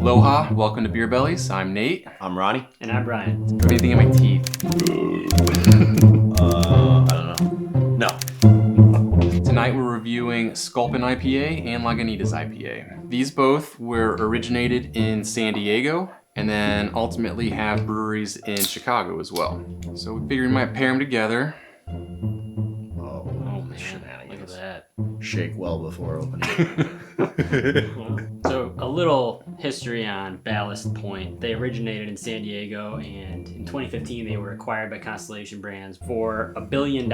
Aloha, welcome to Beer Bellies. I'm Nate. I'm Ronnie. And I'm Brian. Anything in my teeth? I don't know. No. Tonight we're reviewing Sculpin IPA and Lagunitas IPA. These both were originated in San Diego and then ultimately have breweries in Chicago as well. So we figured we might pair them together. Oh man, Look at that. shake well before opening. So a little history on Ballast Point. They originated in San Diego, and in 2015 they were acquired by Constellation Brands for $1 billion.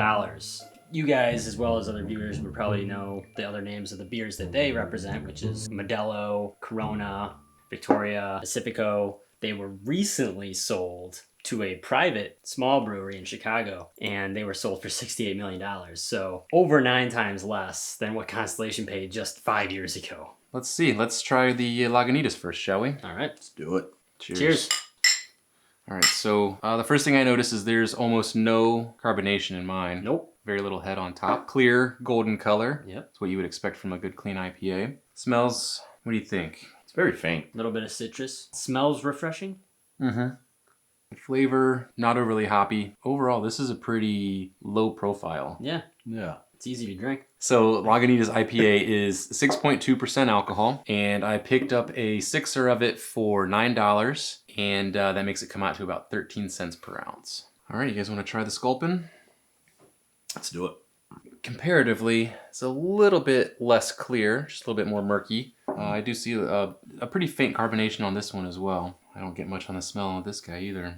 You guys, as well as other viewers, would probably know the other names of the beers that they represent, which is Modelo, Corona, Victoria, Pacifico. They were recently sold to a private small brewery in Chicago, and they were sold for $68 million. So over 9 times less than what Constellation paid just 5 years ago. Let's see, let's try the Lagunitas first, shall we? All right. Let's do it. Cheers. All right, so the first thing I notice is there's almost no carbonation in mine. Nope. Very little head on top. Clear golden color. Yep. That's what you would expect from a good clean IPA. Smells, what do you think? It's very faint. A little bit of citrus. Smells refreshing. Mm-hmm. Flavor, not overly hoppy. Overall, this is a pretty low profile. Yeah. Yeah. It's easy to drink. So Lagunitas IPA is 6.2% alcohol, and I picked up a sixer of it for $9, and that makes it come out to about 13 cents per ounce. All right, you guys want to try the Sculpin? Let's do it. Comparatively, it's a little bit less clear, just a little bit more murky. I do see a pretty faint carbonation on this one as well. I don't get much on the smell of this guy either.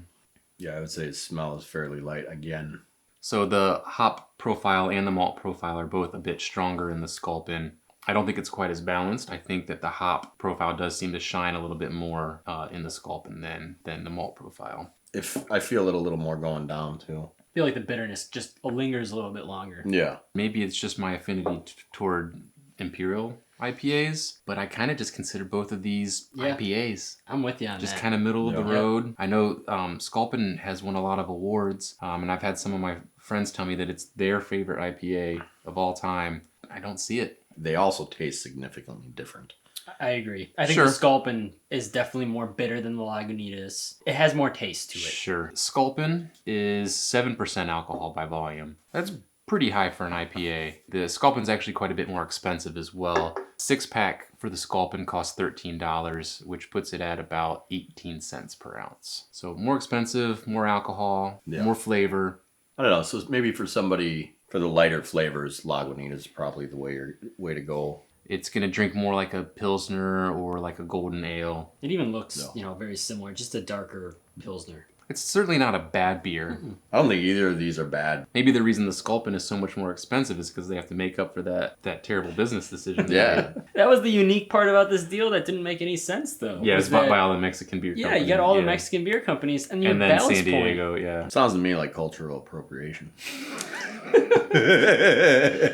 Yeah, I would say the smell is fairly light again. So the hop profile and the malt profile are both a bit stronger in the Sculpin. I don't think it's quite as balanced. I think that the hop profile does seem to shine a little bit more in the Sculpin than the malt profile. If I feel it a little more going down too. I feel like the bitterness just lingers a little bit longer. Yeah. Maybe it's just my affinity toward Imperial IPAs, but I kind of just consider both of these IPAs. I'm with you on Just that. kind of middle of the Yeah. road. I know Sculpin has won a lot of awards, and I've had some of my friends tell me that it's their favorite IPA of all time. I don't see it. They also taste significantly different. I agree. I think Sure. the Sculpin is definitely more bitter than the Lagunitas. It has more taste to it. Sure. Sculpin is 7% alcohol by volume. That's pretty high for an IPA. The Sculpin's actually quite a bit more expensive as well. 6-pack for the Sculpin costs $13, which puts it at about 18 cents per ounce. So more expensive, more alcohol, Yeah. more flavor. I don't know. So maybe for somebody, for the lighter flavors, Lagunitas is probably the way to go. It's going to drink more like a Pilsner or like a Golden Ale. It even looks, No. very similar, just a darker Pilsner. It's certainly not a bad beer. I don't think either of these are bad. Maybe the reason the Sculpin is so much more expensive is because they have to make up for that terrible business decision. Yeah. That was the unique part about this deal that didn't make any sense, though. Yeah, was it's bought that- by all the Mexican beer Yeah, companies. you got all the Mexican beer companies and your And then Ballast San Point. Diego, yeah. Sounds to me like cultural appropriation.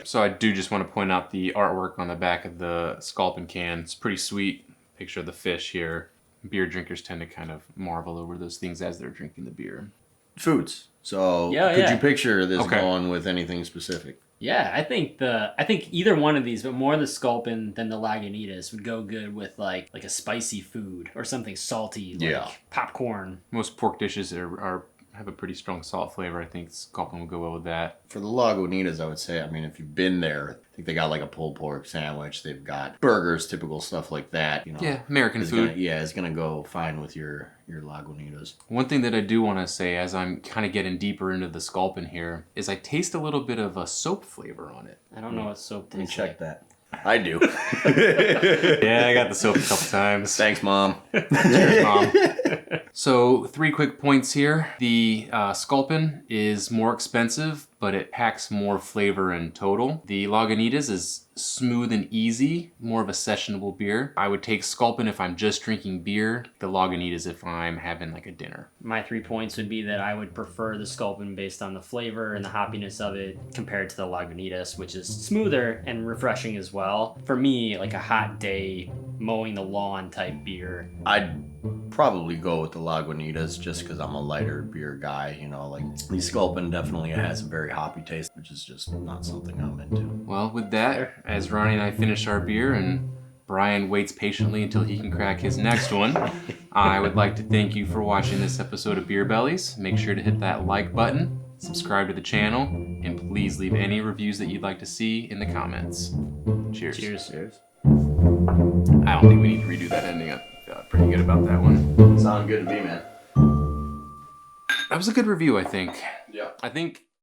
So I do just want to point out the artwork on the back of the Sculpin can. It's pretty sweet. Picture of the fish here. Beer drinkers tend to kind of marvel over those things as they're drinking the beer. Foods. So Yeah, could yeah. you picture this Okay. going with anything specific? Yeah, I think either one of these, but more the Sculpin than the Lagunitas would go good with like a spicy food or something salty, like Yeah. popcorn. Most pork dishes have a pretty strong salt flavor. I think Sculpin will go well with that. For the Lagunitas, I would say, I mean, if you've been there, I think they got like a pulled pork sandwich. They've got burgers, typical stuff like that. You know, Yeah, American it's food. it's gonna go fine with your Lagunitas. One thing that I do want to say as I'm kind of getting deeper into the Sculpin here is I taste a little bit of a soap flavor on it. I don't know what soap Let me tastes check like. that. I do. Yeah, I got the soap a couple times. Thanks, Mom. Cheers, Mom. So 3 quick points here. The Sculpin is more expensive, but it packs more flavor in total. The Lagunitas is smooth and easy, more of a sessionable beer. I would take Sculpin if I'm just drinking beer, the Lagunitas if I'm having like a dinner. My 3 points would be that I would prefer the Sculpin based on the flavor and the hoppiness of it compared to the Lagunitas, which is smoother and refreshing as well. For me, like a hot day, mowing the lawn type beer. I'd probably go with the Lagunitas just because I'm a lighter beer guy. You know, like the Sculpin definitely has a very hoppy taste, which is just not something I'm into. Well, with that, as Ronnie and I finish our beer and Brian waits patiently until he can crack his next one. I would like to thank you for watching this episode of Beer Bellies. Make sure to hit that like button, subscribe to the channel, and please leave any reviews that you'd like to see in the comments. Cheers. Cheers. I don't think we need to redo that ending. I feel pretty good about that one. Sound good to me, man. That was a good review, I think. Yeah. I think